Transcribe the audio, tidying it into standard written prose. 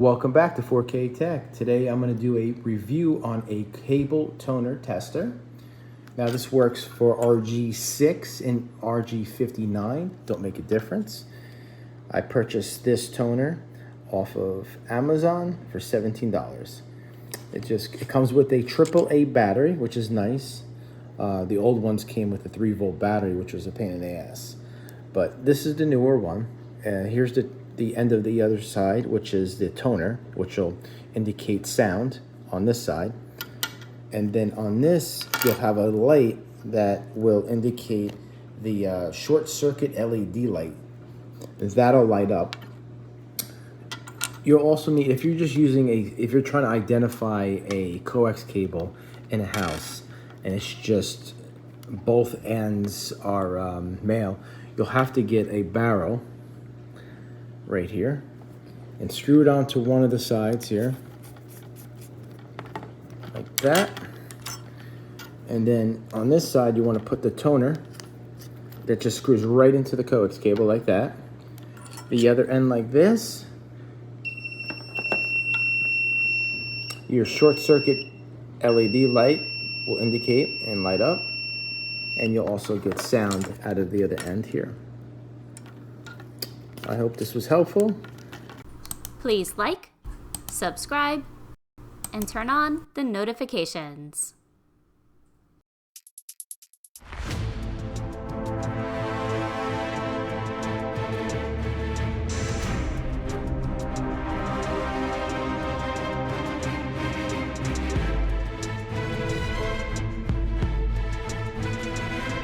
Welcome back to 4K Tech. Today I'm going to do a review on a cable toner tester. Now this works for RG6 and RG59, don't make a difference. I purchased this toner off of Amazon for $17. It comes with a AAA battery, which is nice. The old ones came with a 3-volt battery, which was a pain in the ass. But this is the newer one. Here's the end of the other side, which is the toner, which will indicate sound on this side. And then on this, you'll have a light that will indicate the short circuit LED light. That'll light up. You'll also need, if you're trying to identify a coax cable in a house, and it's just both ends are male, you'll have to get a barrel right here and screw it onto one of the sides here, like that. And then on this side, you want to put the toner that just screws right into the coax cable like that. The other end like this. Your short circuit LED light will indicate and light up, and you'll also get sound out of the other end here. I hope this was helpful. Please like, subscribe, and turn on the notifications.